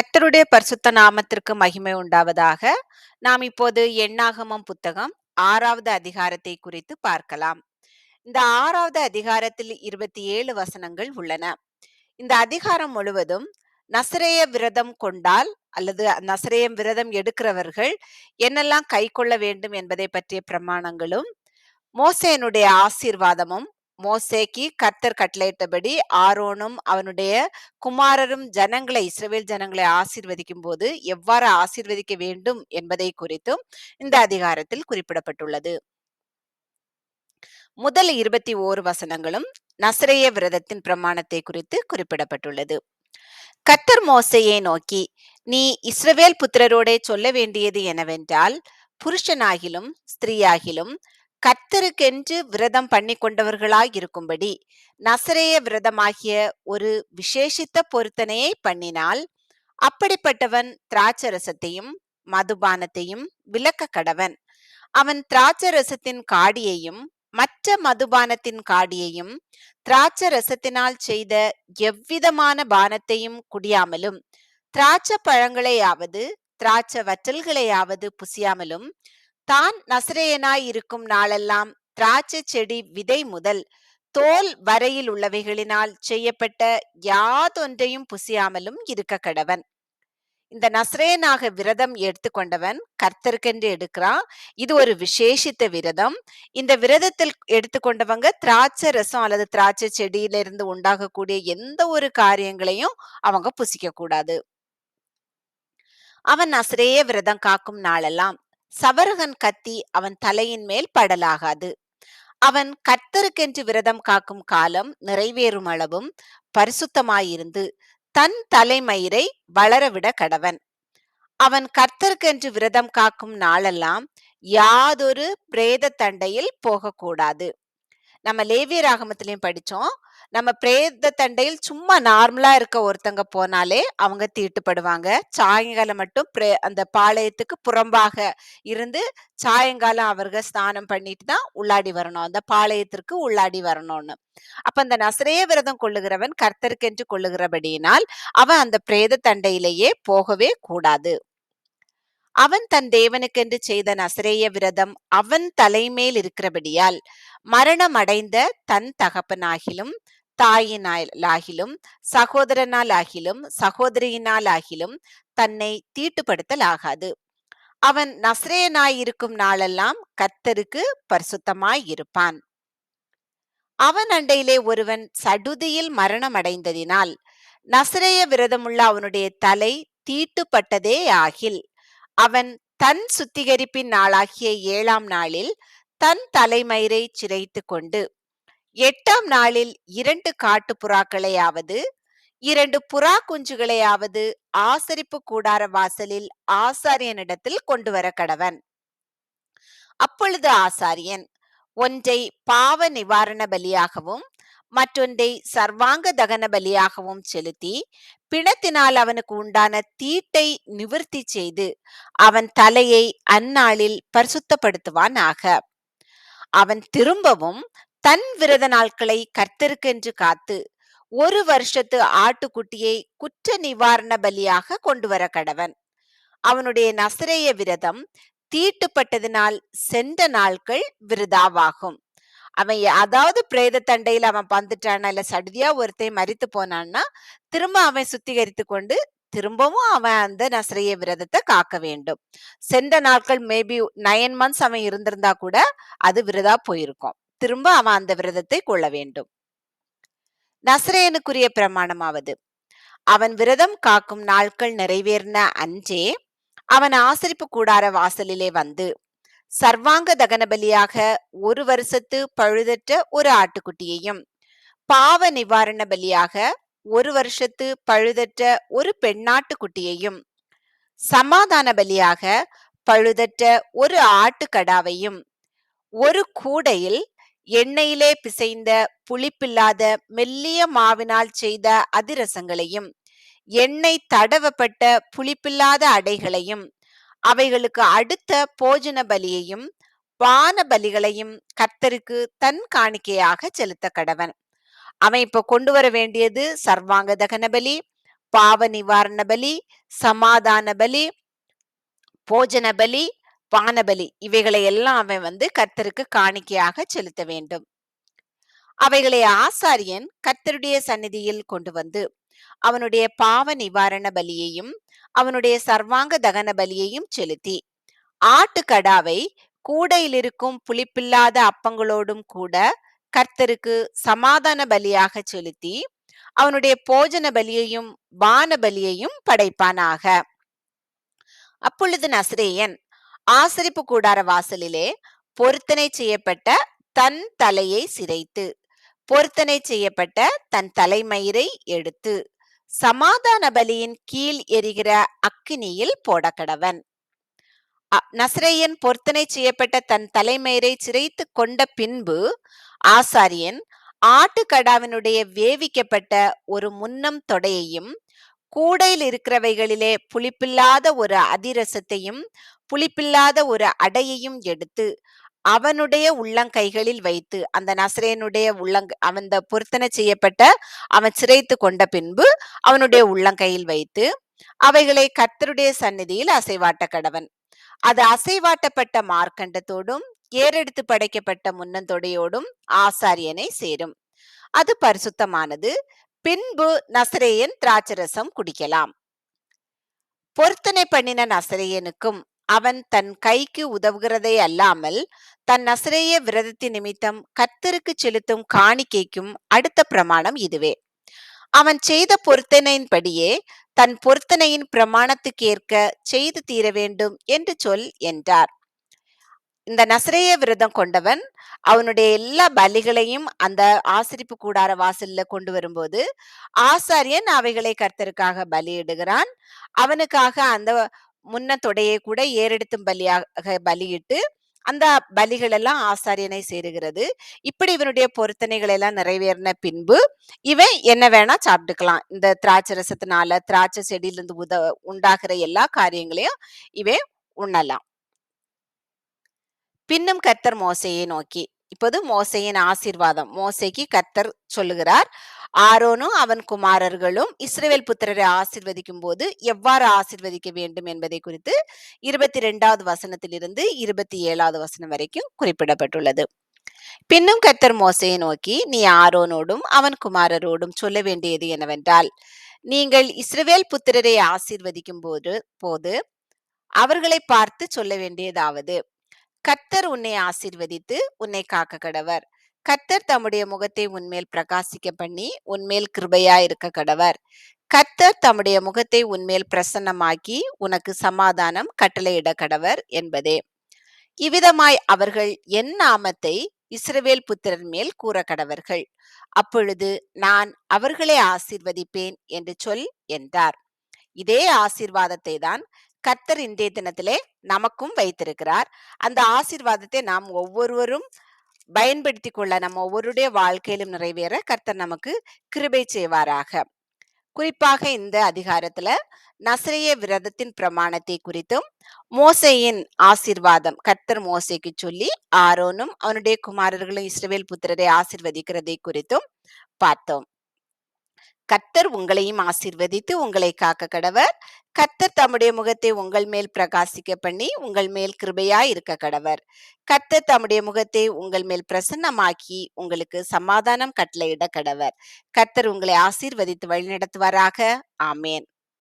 கர்த்தருடைய பரிசுத்த நாமத்திற்கு மகிமை உண்டாவதாக. நாம் இப்போது எண்ணாகமம் புத்தகம் 6வது அதிகாரத்தை குறித்து பார்க்கலாம். இந்த 6வது அதிகாரத்தில் 27 வசனங்கள் உள்ளன. இந்த அதிகாரம் முழுவதும் நசரேய விரதம் கொண்டால் அல்லது நசரேய விரதம் எடுக்கிறவர்கள் என்னெல்லாம் கைக்கொள்ள வேண்டும் என்பதை பற்றிய பிரமாணங்களும், மோசேயினுடைய ஆசீர்வாதமும், மோசேக்கு கர்த்தர் கட்டளையிட்டபடி ஆரோனும் அவனுடைய குமாரரும் இஸ்ரவேல் ஜனங்களை ஆசீர்வதிக்கும் போது எவ்வாறு ஆசீர்வதிக்க வேண்டும் என்பதை குறித்தும் இந்த அதிகாரத்தில் குறிப்பிடப்பட்டுள்ளது. முதல் 21 வசனங்களும் நசரேய விரதத்தின் பிரமாணத்தை குறித்து குறிப்பிடப்பட்டுள்ளது. கர்த்தர் மோசேயை நோக்கி, நீ இஸ்ரவேல் புத்திரரோடே சொல்ல வேண்டியது என்னவென்றால், புருஷனாகிலும் ஸ்திரீயாகிலும் கர்த்தருக்கென்று விரதம் பண்ணி கொண்டவர்களாயிருக்கும்படி நசரேய விரதமாகிய ஒரு விசேஷித்த பொருத்தனையை பண்ணினால், அப்படிப்பட்டவன் திராட்சரசத்தையும் மதுபானத்தையும் விலக்க கடவன். அவன் திராட்சரசத்தின் காடியையும் மற்ற மதுபானத்தின் காடியையும் திராட்சரசத்தினால் செய்த எவ்விதமான பானத்தையும் குடியாமலும், திராட்சை பழங்களையாவது திராட்சை வற்றல்களையாவது புசியாமலும், தான் நசரேயனாய் இருக்கும் நாளெல்லாம் திராட்சை செடி விதை முதல் தோல் வரையில் உள்ளவைகளினால் செய்யப்பட்ட யாதொன்றையும் புசியாமலும் இருக்க கடவன். இந்த நசரேயனாக விரதம் எடுத்துக்கொண்டவன் கர்த்தருக்கென்று எடுக்கிறான். இது ஒரு விசேஷித்த விரதம். இந்த விரதத்தில் எடுத்துக்கொண்டவங்க திராட்சை ரசம் அல்லது திராட்சை செடியிலிருந்து உண்டாகக்கூடிய எந்த ஒரு காரியங்களையும் அவங்க புசிக்க கூடாது. அவன் நசரேய விரதம் காக்கும் நாளெல்லாம் சவரகன் கத்தி அவன் தலையின் மேல் படலாகாது. அவன் கர்த்தருக்கென்று விரதம் காக்கும் காலம் நிறைவேறும் அளவும் பரிசுத்தமாயிருந்து தன் தலைமயிரை வளரவிட கடவன். அவன் கர்த்தருக்கென்று விரதம் காக்கும் நாளெல்லாம் யாதொரு பிரேத தண்டையில் போகக்கூடாது. நம்ம லேவியராகமத்திலையும் படிச்சோம். நம்ம பிரேத தண்டையில் சும்மா நார்மலா இருக்க ஒருத்தங்க போனாலே அவங்க தீட்டுப்படுவாங்க. சாயங்காலம் மட்டும் அந்த பாளையத்துக்கு புறம்பாக இருந்து சாயங்காலம் அவர்கள் ஸ்நானம் பண்ணிட்டு தான் உள்ளாடி வரணும். அந்த பாளையத்திற்கு உள்ளாடி வரணும்னு. அப்ப அந்த நசரேய விரதம் கொள்ளுகிறவன் கர்த்தருக்கென்று கொள்ளுகிறபடியினால் அவன் அந்த பிரேத தண்டையிலேயே போகவே கூடாது. அவன் தன் தேவனுக்கென்று செய்த நசரேய விரதம் அவன் தலைமேல் இருக்கிறபடியால் மரணம் அடைந்த தன் தகப்பனாகிலும் தாயினாலாகிலும் சகோதரனாலாகிலும் சகோதரியினாலாகிலும் தன்னை தீட்டுப்படுத்தலாகாது. அவன் நசரேயனாயிருக்கும் நாளெல்லாம் கர்த்தருக்கு பரிசுத்தமாயிருப்பான். அவன் அண்டையிலே ஒருவன் சடுதியில் மரணம் அடைந்ததினால் நசரேய விரதமுள்ள அவனுடைய தலை தீட்டுப்பட்டதே ஆகில், அவன் தன் சுத்திகரிப்பின் நாளாகிய 7ஆம் நாளில் தன் தலைமயிரை சிரைத்து கொண்டு 8ஆம் நாளில் 2 காட்டுப்புறாக்களையாவது 2 புறா குஞ்சுகளையாவது ஆசரிப்பு கூடார வாசலில் ஆசாரியனிடத்தில் கொண்டு வர கடவன். அப்பொழுது ஆசாரியன் ஒன்றை பாவ நிவாரண பலியாகவும் மற்றொன்றை சர்வாங்க தகன பலியாகவும் செலுத்தி பிணத்தினால் அவனுக்கு உண்டான தீட்டை நிவர்த்தி செய்து அவன் தலையை அந்நாளில் பரிசுத்தப்படுத்துவானாக. அவன் திரும்பவும் தன் விரத நாட்களை கர்த்தருக்கென்று காத்து 1 வருஷத்து ஆட்டுக்குட்டியை குற்ற நிவாரண பலியாக கொண்டு வர கடவன். அவனுடைய நசரேய விரதம் தீட்டுப்பட்டதினால் சென்ற நாட்கள் விருதாவாகும். அவன் அதாவது பிரேத தண்டையில அவன் வந்துட்டானா இல்ல சடுதியா ஒருத்தையும் மரித்து போனான்னா திரும்ப அவன் சுத்திகரித்து கொண்டு திரும்பவும் அவன் அந்த நசரேய விரதத்தை காக்க வேண்டும். சென்ற நாட்கள் மேபி 9 months அவன் இருந்திருந்தா கூட அது விரதா போயிருக்கும். திரும்ப அவன் அந்த விரதத்தை கொள்ள வேண்டும். நசரேயனுக்குரிய பிரமாணமாவது, அவன் விரதம் காக்கும் நாட்கள் நிறைவேறின அன்றே அவன் ஆசரிப்பு கூடார வாசலிலே வந்து சர்வாங்க தகன பலியாக 1 வருஷத்து பழுதற்ற ஒரு ஆட்டுக்குட்டியையும், பாவ நிவாரண பலியாக 1 வருஷத்து பழுதற்ற ஒரு பெண்ணாட்டுக்குட்டியையும், சமாதான பலியாக பழுதற்ற ஒரு ஆட்டுக்கடாவையும், ஒரு கூடையில் எண்ணெயிலே பிசைந்த புளிப்பில்லாத மெல்லிய மாவினால் செய்த அதிரசங்களையும், எண்ணெய் தடவப்பட்ட புளிப்பில்லாத அடைகளையும், அவைகளுக்கு அடுத்த போஜன பலியையும் பான பலிகளையும் கர்த்தருக்கு தன் காணிக்கையாக செலுத்த கடவன். அவன் இப்ப கொண்டு வர வேண்டியது சர்வாங்க தகன பலி, பாவ நிவாரண பலி, சமாதான பலி, போஜன பலி, பானபலி இவைகளை எல்லாம் அவன் கர்த்தருக்கு காணிக்கையாக செலுத்த வேண்டும். அவைகளை ஆசாரியன் கர்த்தருடைய சந்நிதியில் கொண்டு வந்து அவனுடைய பாவ நிவாரண பலியையும் அவனுடைய சர்வாங்க தகன பலியையும் செலுத்தி ஆட்டுக்கடாவை கூடையில் இருக்கும் புளிப்பில்லாத அப்பங்களோடும் கூட கர்த்தருக்கு சமாதான பலியாக செலுத்தி அவனுடைய போஜன பலியையும் பான பலியையும் படைப்பானாக. அப்பொழுது நசரேயன் ஆசரிப்பு கூடார வாசலிலே பொருத்தனை செய்யப்பட்ட தன் தலையை சிரைத்து பொருத்தனை செய்யப்பட்ட தன் தலைமயிரை எடுத்து சமாதான பலியின் கீழ் எரிகிற அக்கினியில் போடக்கடவன். நசரேயன் பொருத்தனை செய்யப்பட்ட தன் தலைமயிரை சிரைத்து கொண்ட பின்பு ஆசாரியன் ஆட்டுக்கடாவினுடைய வேவிக்கப்பட்ட ஒரு முன்னம் தொடையையும் கூடையில் இருக்கிறவைகளிலே புளிப்பில்லாத ஒரு அதிரசத்தையும் புளிப்பில்லாத ஒரு அடையையும் எடுத்து அவனுடைய உள்ளங்கைகளில் வைத்து அந்த நசரேயனுடைய அவன் பொருத்தனை செய்யப்பட்ட அவன் சிரைத்து கொண்ட பின்பு அவனுடைய உள்ளங்கையில் வைத்து அவைகளை கர்த்தருடைய சந்நிதியில் அசைவாட்ட கடவன். அது அசைவாட்டப்பட்ட மார்க்கண்டத்தோடும் ஏறெடுத்து படைக்கப்பட்ட முன்னந்தொடையோடும் ஆசாரியனை சேரும். அது பரிசுத்தமானது. பின்பு நசரேயன் திராட்சரசம் குடிக்கலாம். பொருத்தனை பண்ணின நசரேயனுக்கும் அவன் தன் கைக்கு உதவுகிறதே அல்லாமல் தன் நசரேய விரதத்தின் நிமித்தம் கர்த்தருக்கு செலுத்தும் காணிக்கைக்கும் அடுத்த பிரமாணம் இதுவே. அவன் செய்த பொருத்தனையின்படியே தன் பொருத்தனையின் பிரமாணத்துக்கேற்க செய்து தீர வேண்டும் என்று சொல் என்றார். இந்த நசரேய விரதம் கொண்டவன் அவனுடைய எல்லா பலிகளையும் அந்த ஆசரிப்பு கூடார வாசல்ல கொண்டு வரும்போது ஆசாரியன் அவைகளை கர்த்தருக்காக பலியிடுகிறான். அவனுக்காக அந்த முன்ன தொடையை கூட ஏறெடுத்தும் பலியாக பலியிட்டு அந்த பலிகள் எல்லாம் ஆசாரியனை சேருகிறது. இப்படி இவனுடைய பொருத்தனைகள் எல்லாம் நிறைவேறின பின்பு இவன் என்ன வேணா சாப்பிட்டுக்கலாம். இந்த திராட்சை ரசத்தினால திராட்சை செடியிலிருந்து உண்டாகிற எல்லா காரியங்களையும் இவன் உண்ணலாம். பின்னும் கர்த்தர் மோசேயை நோக்கி, இப்போது மோசேயின் ஆசீர்வாதம் மோசேக்கு கர்த்தர் சொல்லுகிறார். ஆரோனும் அவன் குமாரர்களும் இஸ்ரவேல் புத்திரரை ஆசீர்வதிக்கும் போது எவ்வாறு ஆசீர்வதிக்க வேண்டும் என்பதை குறித்து 22வது வசனத்திலிருந்து 27வது வசனம் வரைக்கும் குறிப்பிடப்பட்டுள்ளது. பின்னும் கர்த்தர் மோசேயை நோக்கி, நீ ஆரோனோடும் அவன் குமாரரோடும் சொல்ல வேண்டியது என்னவென்றால், நீங்கள் இஸ்ரவேல் புத்திரரை ஆசீர்வதிக்கும் போது அவர்களை பார்த்து சொல்ல வேண்டியதாவது, கர்த்தர் உன்னை ஆசீர்வதித்து உன்னை காக்க கடவர். கர்த்தர் தம்முடைய முகத்தை உன்மேல் பிரகாசிக்க பண்ணி உன்மேல் கிருபையா இருக்க கடவர். கர்த்தர் தம்முடைய முகத்தை உன்மேல் பிரசன்னமாக்கி உனக்கு சமாதானம் கட்டளையிட கடவர் என்பதே. இவ்விதமாய் அவர்கள் என் நாமத்தை இஸ்ரவேல் புத்திரர் மேல் கூற கடவர்கள். அப்பொழுது நான் அவர்களை ஆசீர்வதிப்பேன் என்று சொல் என்றார். இதே ஆசீர்வாதத்தை தான் கர்த்தர் இன்றைய தினத்திலே நமக்கும் வைத்திருக்கிறார். அந்த ஆசீர்வாதத்தை நாம் ஒவ்வொருவரும் பயன்படுத்தி கொள்ள நம்ம ஒவ்வொருடைய வாழ்க்கையிலும் நிறைவேற கர்த்தர் நமக்கு கிருபை செய்வாராக. குறிப்பாக இந்த அதிகாரத்துல நசரேய விரதத்தின் பிரமாணத்தை குறித்தும் மோசேயின் ஆசீர்வாதம் கர்த்தர் மோசேக்கு சொல்லி ஆரோனும் அவனுடைய குமாரர்களும் இஸ்ரவேல் புத்திரரை ஆசீர்வதிக்கிறதை குறித்தும் பார்த்தோம். கர்த்தர் உங்களையும் ஆசீர்வதித்து உங்களை காக்க கடவர். கர்த்தர் தம்முடைய முகத்தை உங்கள் மேல் பிரகாசிக்க பண்ணி உங்கள் மேல் கிருபையாய் இருக்க கடவர். கர்த்தர் தம்முடைய முகத்தை உங்கள் மேல் பிரசன்னமாக்கி உங்களுக்கு சமாதானம் கட்டளையிட கடவர். கர்த்தர் உங்களை ஆசீர்வதித்து வழிநடத்துவாராக. ஆமேன்.